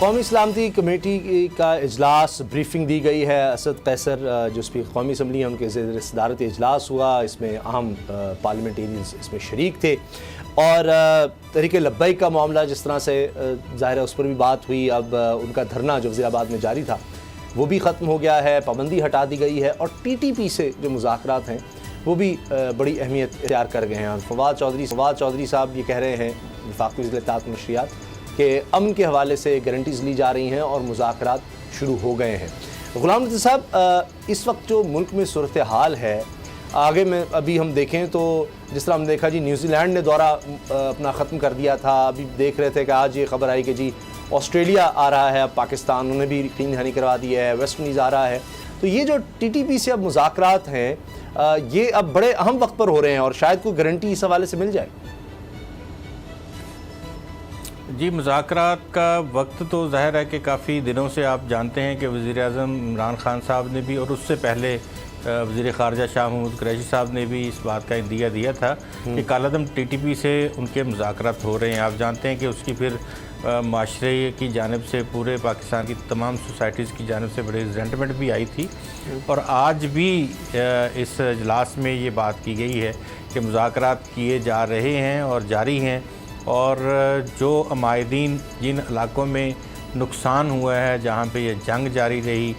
कौमी सलामती कमेटी का इजलास ब्रीफिंग दी गई है। असद कैसर जो स्पीकर कौमी असम्बली हैं उनके सदारती इजलास हुआ, इसमें अहम पार्लियामेंटेरियंस इसमें शरीक थे और तहरीक लब्बैक का मामला जिस तरह से ज़ाहिर है उस पर भी बात हुई। अब उनका धरना जो वज़ीराबाद में जारी था वो भी ख़त्म हो गया है, पाबंदी हटा दी गई है और TTP से जो मुज़ाकरात हैं वो भी बड़ी अहमियत इख्तियार कर गए हैं। और फवाद चौधरी साहब ये कह रहे हैं वफाकी वज़ीर इत्तलाआत नशरियात कि अमन के हवाले से गारंटीज़ ली जा रही हैं और मुज़ाकरात शुरू हो गए हैं। ग़ुलाम नबी साहब, इस वक्त जो मुल्क में सूरत हाल है, आगे में अभी हम देखें तो जिस तरह हमने देखा जी न्यूजीलैंड ने दौरा अपना ख़त्म कर दिया था। अभी देख रहे थे कि आज ये खबर आई कि जी ऑस्ट्रेलिया आ रहा है, अब पाकिस्तान उन्होंने भी यकीन दहानी करवा दी है, वेस्ट इंडीज़ आ रहा है। तो ये जो TTP से अब मुज़ाकरात हैं ये अब बड़े अहम वक्त पर हो रहे हैं और शायद कोई गारंटी इस हवाले से मिल जाए। जी, मुज़ाकरात का वक्त तो ज़ाहिर है कि काफ़ी दिनों से आप जानते हैं कि वज़ीर-ए-आज़म इमरान खान साहब ने भी और उससे पहले वज़ीर ख़ारजा शाह महमूद कुरैशी साहब ने भी इस बात का इंदिया दिया था कि कालादम TTP से उनके मुज़ाकरात हो रहे हैं। आप जानते हैं कि उसकी फिर माशरे की जानिब से पूरे पाकिस्तान की तमाम सोसाइटीज़ की जानिब से बड़ी रिजेंटमेंट भी आई थी और आज भी इस इजलास में ये बात की गई है कि मुज़ाकरात किए जा रहे हैं और जारी हैं और जो अमायदीन जिन इलाकों में नुकसान हुआ है, जहाँ पे ये जंग जारी रही,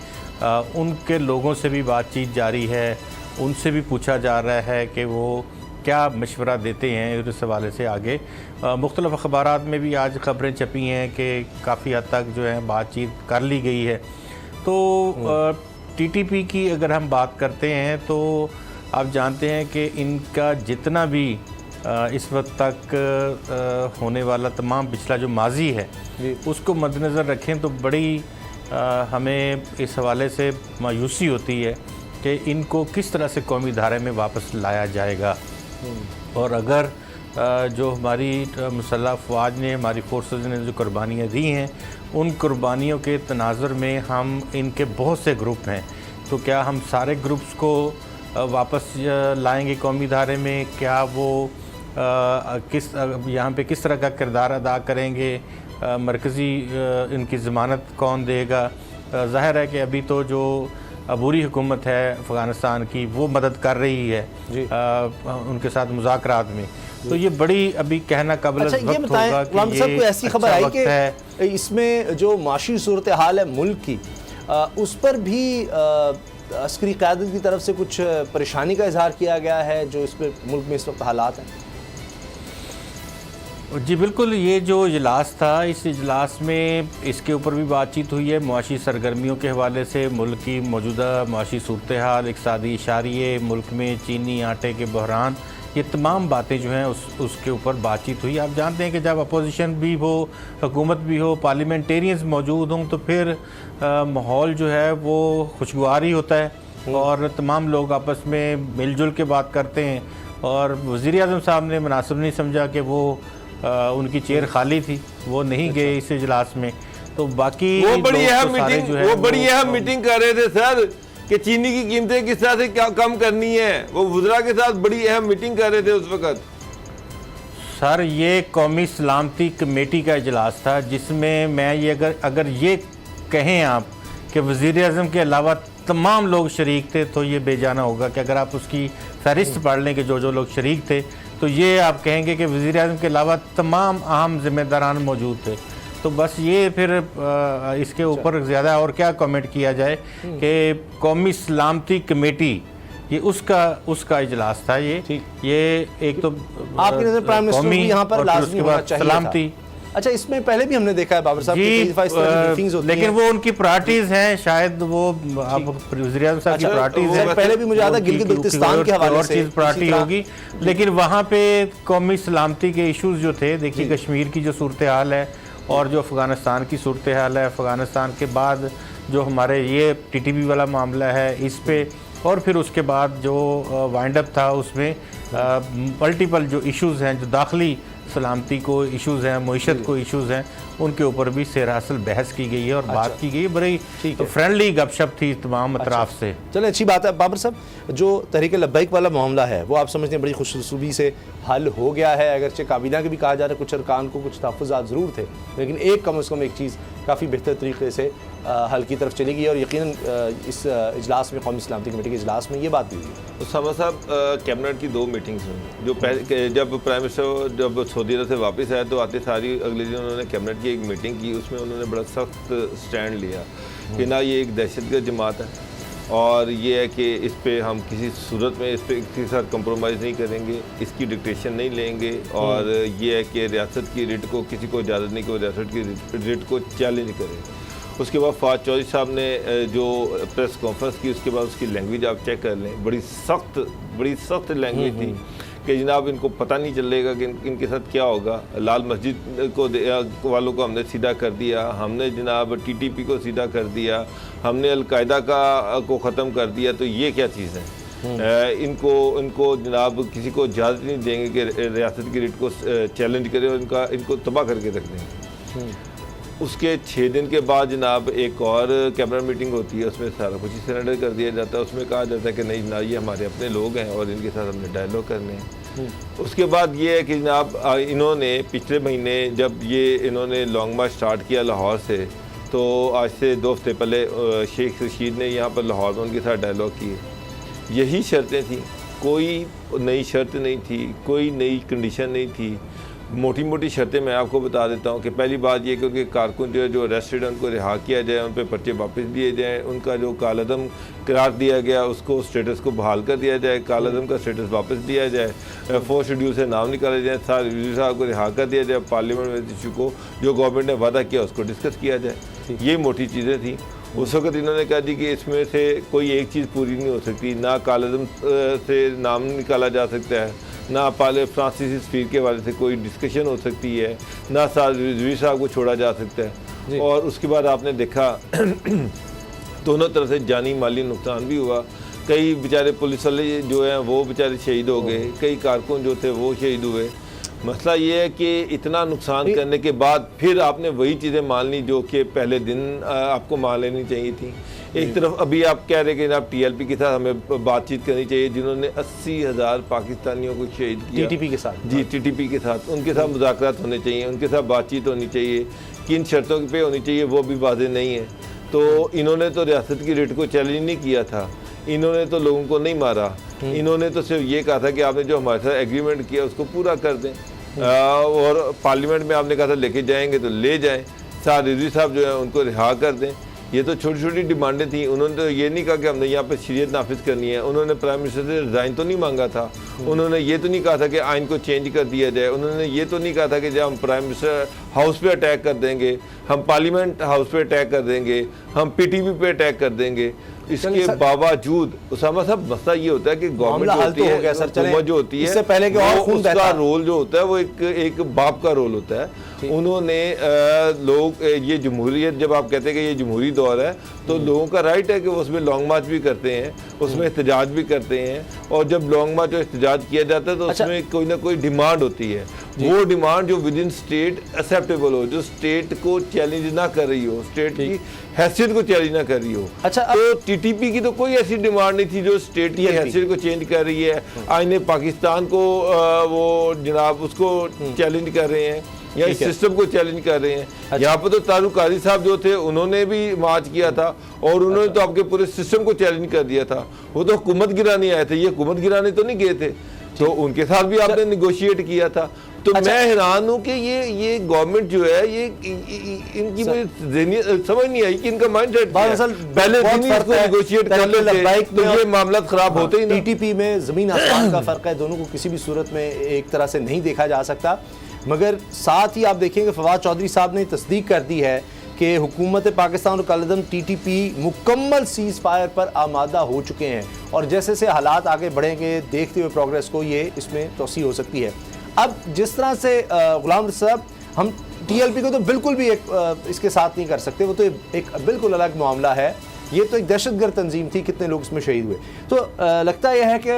उनके लोगों से भी बातचीत जारी है। उनसे भी पूछा जा रहा है कि वो क्या मशवरा देते हैं इस हवाले से आगे। मुख्तलिफ़ अखबारात में भी आज ख़बरें छपी हैं कि काफ़ी हद तक जो है बातचीत कर ली गई है। तो TTP की अगर हम बात करते हैं तो आप जानते हैं कि इनका जितना भी इस वक्त तक होने वाला तमाम पिछला जो माजी है उसको मद्देनज़र रखें तो बड़ी हमें इस हवाले से मायूसी होती है कि इनको किस तरह से कौमी धारे में वापस लाया जाएगा। और अगर जो हमारी मुसल्लह अफ़वाज ने, हमारी फोर्सेस ने जो कुर्बानियाँ दी हैं, उन कुर्बानियों के तनाज़ुर में हम इनके बहुत से ग्रुप हैं, तो क्या हम सारे ग्रुप्स को वापस लाएंगे कौमी धारे में? क्या वो किस यहाँ पे किस तरह का किरदार अदा करेंगे? मरकज़ी इनकी ज़मानत कौन देगा? ज़ाहिर है कि अभी तो जो अबूरी हुकूमत है अफ़गानिस्तान की वो मदद कर रही है उनके साथ मुज़ाकरात में, तो ये बड़ी अभी कहना काबिल वक्त होगा कि ये कोई ऐसी खबर आई कि इसमें जो माशी सूरत हाल है मुल्क की उस पर भी अस्करी क़यादत की तरफ से कुछ परेशानी का इजहार किया गया है जो इस पर मुल्क में इस वक्त हालात हैं? जी बिल्कुल, ये जो इजलास था इस इजलास में इसके ऊपर भी बातचीत हुई है। मुआशी सरगर्मियों के हवाले से मुल्क की मौजूदा मुआशी सूरत हाल, इक़्तिसादी इशारिये, मुल्क में चीनी आटे के बहरान, ये तमाम बातें जो हैं उसके ऊपर बातचीत हुई। आप जानते हैं कि जब अपोजिशन भी हो, हुकूमत भी हो, पार्लियामेंटेरियंस मौजूद हों तो फिर माहौल जो है वो खुशगवार ही होता है और तमाम लोग आपस में मिलजुल के बात करते हैं। और वज़ीर-ए-आज़म साहब ने मुनासिब नहीं समझा कि वो उनकी चेयर खाली थी, वो नहीं गए इस इजलास में। तो बाकी वो बड़ी अहम मीटिंग कर रहे थे सर कि चीनी की कीमतें किस तरह से क्या कम करनी है। वो वुज़रा के साथ बड़ी अहम मीटिंग कर रहे थे उस वक़्त। सर ये कौमी सलामती कमेटी का इजलास था जिसमें मैं ये अगर ये कहें आप कि वज़ीर-ए-आज़म के अलावा तमाम लोग शरीक थे तो ये बेजाना होगा कि अगर आप उसकी फहरिस्त पढ़ लें कि जो जो लोग शरीक थे तो ये आप कहेंगे कि वज़ीर-ए-आज़म के अलावा तमाम अहम ज़िम्मेदारान मौजूद थे। तो बस ये फिर इसके ऊपर ज़्यादा और क्या कमेंट किया जाए कि कौमी सलामती कमेटी ये उसका इजलास था। ये एक तो आपकी नज़र प्राइम मिनिस्टर भी यहाँ पर लाज़मी होना चाहिए सलामती। अच्छा, इसमें पहले भी हमने देखा है बाबर साहब की लेकिन वो उनकी प्रायोरिटीज़ हैं, शायद वो अब वज़ीर-ए-आज़म साहब की प्रायोरिटीज़ हैं। पहले भी मुझे याद है गिलगित बल्तिस्तान के हवाले से चीज़ प्रायोरिटी होगी, लेकिन वहाँ पे कौमी सलामती के इशूज़ जो थे, देखिए कश्मीर की जो सूरत हाल है और जो अफ़गानिस्तान की सूरत हाल है, अफ़गानिस्तान के बाद जो हमारे ये TTP वाला मामला है इस पे, और फिर उसके बाद जो वाइंड अप था उसमें मल्टीपल जो इश्यूज़ हैं, जो दाखिली सलामती को इश्यूज़ हैं, मईशत को इश्यूज़ हैं, उनके ऊपर भी सेर हासिल बहस की गई है और बात की गई है। बड़ी फ्रेंडली गपशप थी तमाम अतराफ़ से। चले, अच्छी बात है। बाबर साहब, जो तहरीक लब्बैक वाला मामला है वो आप समझते हैं बड़ी खुशनसीबी से हल हो गया है? अगरचे काबीना के भी कहा जा रहा है कुछ अरकान को कुछ तहफ़्फ़ुज़ात ज़रूर थे, लेकिन एक कम अज़ कम एक चीज़ काफ़ी बेहतर तरीके से हल की तरफ चलेगी और यकीनन इस इजलास में, कौमी सलामती कमेटी के इजलास में ये बात भी हुई। उसामा साहब, कैबिनेट की 2 मीटिंग्स हुई। जो जब प्राइम मिनिस्टर जब सऊदी अरब से वापस आए तो आते सारी अगले दिन उन्होंने कैबिनेट की एक मीटिंग की। उसमें उन्होंने बड़ा सख्त स्टैंड लिया कि ना ये एक दहशतगर्द जमात है और ये है कि इस पे हम किसी सूरत में इस पे किसी के साथ कंप्रोमाइज़ नहीं करेंगे, इसकी डिक्टेशन नहीं लेंगे और ये है कि रियासत की रिट को किसी को इजाज़त नहीं कि वो रियासत की रिट को चैलेंज करे। उसके बाद फवाद चौधरी साहब ने जो प्रेस कॉन्फ्रेंस की, उसके बाद उसकी लैंग्वेज आप चेक कर लें, बड़ी सख्त लैंग्वेज थी कि जनाब इनको पता नहीं चलेगा कि इनके साथ क्या होगा। लाल मस्जिद को वालों को हमने सीधा कर दिया, हमने जनाब TTP को सीधा कर दिया, हमने अलकायदा को ख़त्म कर दिया। तो ये क्या चीज़ है? इनको जनाब किसी को इजाज़त नहीं देंगे कि रियासत की रिट को चैलेंज करें और इनको तबाह करके रख देंगे। उसके 6 दिन के बाद जनाब एक और कैबिनेट मीटिंग होती है, उसमें सारा कुछ ही सरेंडर कर दिया जाता है। उसमें कहा जाता है कि नहीं जनाब ये हमारे अपने लोग हैं और इनके साथ हमने डायलॉग करने हैं। उसके बाद ये है कि जनाब इन्होंने पिछले महीने जब इन्होंने लॉन्ग मार्च स्टार्ट किया लाहौर से, तो आज से 2 हफ्ते पहले शेख रशीद ने यहाँ पर लाहौर में उनके साथ डायलॉग किए। यही शर्तें थी, कोई नई शर्त नहीं थी, कोई नई कंडीशन नहीं थी। मोटी मोटी शर्तें मैं आपको बता देता हूँ कि पहली बात ये कि उनके कारकुन जो अरेस्टेड हैं उनको रिहा किया जाए, उन पर पर्चे वापस दिए जाएँ, उनका जो कालअदम करार दिया गया उसको स्टेटस को बहाल कर दिया जाए, कालअदम का स्टेटस वापस दिया जाए, 4 शेड्यूल से नाम निकाले जाए, सारे रिजवी साहब को रिहा कर दिया जाए, पार्लियामेंट में इशू को जो गवर्नमेंट ने वादा किया उसको डिस्कस किया जाए। ये मोटी चीज़ें थी। उस वक्त इन्होंने कहा दी कि इसमें से कोई एक चीज़ पूरी नहीं हो सकती, ना कालअदम से नाम निकाला जा सकता है, ना पाले फ्रांसीसी सफीर के बारे से कोई डिस्कशन हो सकती है, ना रिजवी साहब को छोड़ा जा सकता है। और उसके बाद आपने देखा दोनों तरफ से जानी माली नुकसान भी हुआ। कई बेचारे पुलिस वाले जो हैं वो बेचारे शहीद हो गए, कई कारकुन जो थे वो शहीद हुए। मसला ये है कि इतना नुकसान करने के बाद फिर आपने वही चीज़ें मान ली जो कि पहले दिन आपको मान लेनी चाहिए थी। एक तरफ अभी आप कह रहे हैं कि आप TLP के साथ हमें बातचीत करनी चाहिए, जिन्होंने 80,000 पाकिस्तानियों को शहीद किया TTP के साथ। जी, TTP के साथ उनके साथ मुज़ाकरात होने चाहिए, उनके साथ बातचीत होनी चाहिए। किन शर्तों पे होनी चाहिए वो भी वाज़ेह नहीं है। तो इन्होंने तो रियासत की रिट को चैलेंज नहीं किया था, इन्होंने तो लोगों को नहीं मारा, इन्होंने तो सिर्फ ये कहा था कि आपने जो हमारे साथ एग्रीमेंट किया उसको पूरा कर दें। और पार्लियामेंट में आपने कहा था लेके जाएंगे तो ले जाएं, सार रिजवी साहब जो है उनको रिहा कर दें। ये तो छोटी छोटी डिमांडें थी। उन्होंने तो ये नहीं कहा कि हमने यहाँ पर शरीयत नाफिज करनी है, उन्होंने प्राइम मिनिस्टर से रिज़ाइन तो नहीं मांगा था, उन्होंने ये तो नहीं कहा था कि आइन को चेंज कर दिया जाए, उन्होंने ये तो नहीं कहा था कि जब हम प्राइम मिनिस्टर हाउस पे अटैक कर देंगे, हम पार्लियामेंट हाउस पे अटैक कर देंगे, हम PTP पे अटैक कर देंगे। इसके बावजूद उसामा साहब मसला ये होता है कि गवर्नमेंट होती है, हुकूमत जो होती है, इससे पहले कि और खून उसका रोल जो होता है वो एक बाप का रोल होता है। उन्होंने लोग ये जमहूरियत, जब आप कहते हैं कि ये जमहूरी दौर है तो लोगों का राइट है कि वो उसमें लॉन्ग मार्च भी करते हैं, उसमें एहतजाज भी करते हैं। और जब लॉन्ग मार्च और एहतजाज किया जाता है तो उसमें कोई ना कोई डिमांड होती है, वो डिमांड जो विद इन स्टेट एक्सेप्टेबल हो, जो स्टेट को चैलेंज ना कर रही हो, स्टेट की हैसियत को चैलेंज ना कर रही हो। अच्छा, तो TTP की तो कोई ऐसी डिमांड नहीं थी जो स्टेट की हैसियत को चेंज कर रही है। आईने पाकिस्तान को वो जनाब उसको चैलेंज कर रहे हैं या इस सिस्टम को चैलेंज कर रहे हैं। अच्छा। यहाँ पर तो तारुक कारी साहब जो थे उन्होंने भी मार्च किया था और उन्होंने तो आपके पूरे सिस्टम को चैलेंज कर दिया था। वो तो हुकूमत गिराने आए थे, ये हुकूमत गिराने तो नहीं गए थे, तो उनके साथ भी आपने निगोशिएट किया था। तो मैं हैरान हूँ कि ये गवर्नमेंट जो है ये इनकी समझ नहीं आई कि इनका माइंड सेट पहले निगोशिएट कर लेते तो ये मामला खराब होते ही नहीं। TTP में जमीन आसमान का फर्क है, दोनों को किसी भी सूरत में एक तरह से नहीं देखा जा सकता। मगर साथ ही आप देखेंगे फवाद चौधरी साहब ने तस्दीक कर दी है कि हुकूमत पाकिस्तान और कालअदम TTP मुकम्मल सीज़ फायर पर आमादा हो चुके हैं और जैसे से हालात आगे बढ़ेंगे देखते हुए प्रोग्रेस को ये इसमें तोसी हो सकती है। अब जिस तरह से गुलाम साहब हम TLP को तो बिल्कुल भी इसके साथ नहीं कर सकते, वो तो एक बिल्कुल अलग मामला है, ये तो एक दहशतगर्द तंजीम थी, कितने लोग इसमें शहीद हुए। तो लगता यह है कि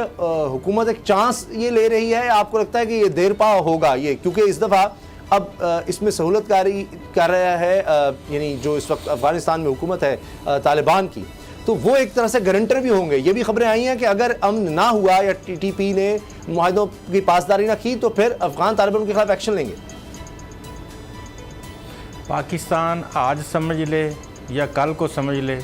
हुकूमत एक चांस ये ले रही है, आपको लगता है कि ये देर पा होगा ये, क्योंकि इस दफ़ा अब इसमें सहूलत कर रहा है यानी जो इस वक्त अफगानिस्तान में हुकूमत है तालिबान की, तो वो एक तरह से गारंटर भी होंगे। ये भी खबरें आई हैं कि अगर अमन ना हुआ या TTP ने मुआहदों की पासदारी ना की तो फिर अफगान तालिबान के खिलाफ एक्शन लेंगे। पाकिस्तान आज समझ ले या कल को समझ ले,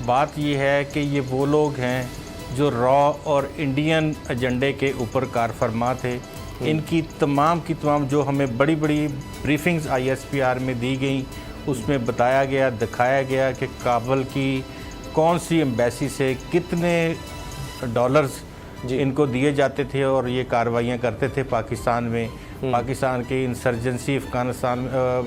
बात ये है कि ये वो लोग हैं जो रॉ और इंडियन एजेंडे के ऊपर कार फरमा थे। इनकी तमाम की तमाम जो हमें बड़ी बड़ी ब्रीफिंग्स ISPR में दी गई, उसमें बताया गया, दिखाया गया कि काबुल की कौन सी एम्बेसी से कितने डॉलर्स इनको दिए जाते थे और ये कार्रवाइयाँ करते थे पाकिस्तान में, पाकिस्तान की इंसर्जेंसी अफ़गानिस्तान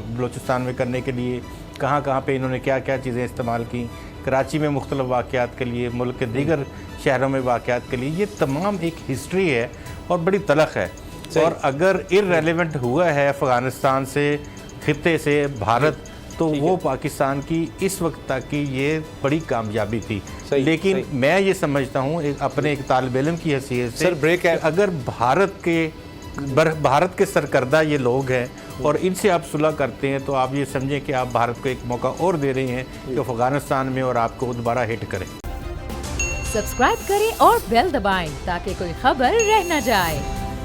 बलूचिस्तान में करने के लिए कहाँ कहाँ पे इन्होंने क्या क्या चीज़ें इस्तेमाल की, कराची में मुख्तलिफ़ वाक़यात के लिए, मुल्क के दीगर शहरों में वाक़यात के लिए। ये तमाम एक हिस्ट्री है और बड़ी तलख़ है। और अगर इर्रेलेवेंट हुआ है अफ़गानिस्तान से, खित्ते से भारत, तो वो पाकिस्तान की इस वक्त तक की ये बड़ी कामयाबी थी। लेकिन मैं ये समझता हूँ अपने एक तालिब इल्म की हैसियत से, ब्रेक है, अगर भारत के सरकर्दा ये लोग हैं और इनसे आप सुलह करते हैं, तो आप ये समझें कि आप भारत को एक मौका और दे रहे हैं कि अफ़गानिस्तान में और आपको दोबारा हिट करें। सब्सक्राइब करें और बेल दबाएं ताकि कोई खबर रह न जाए।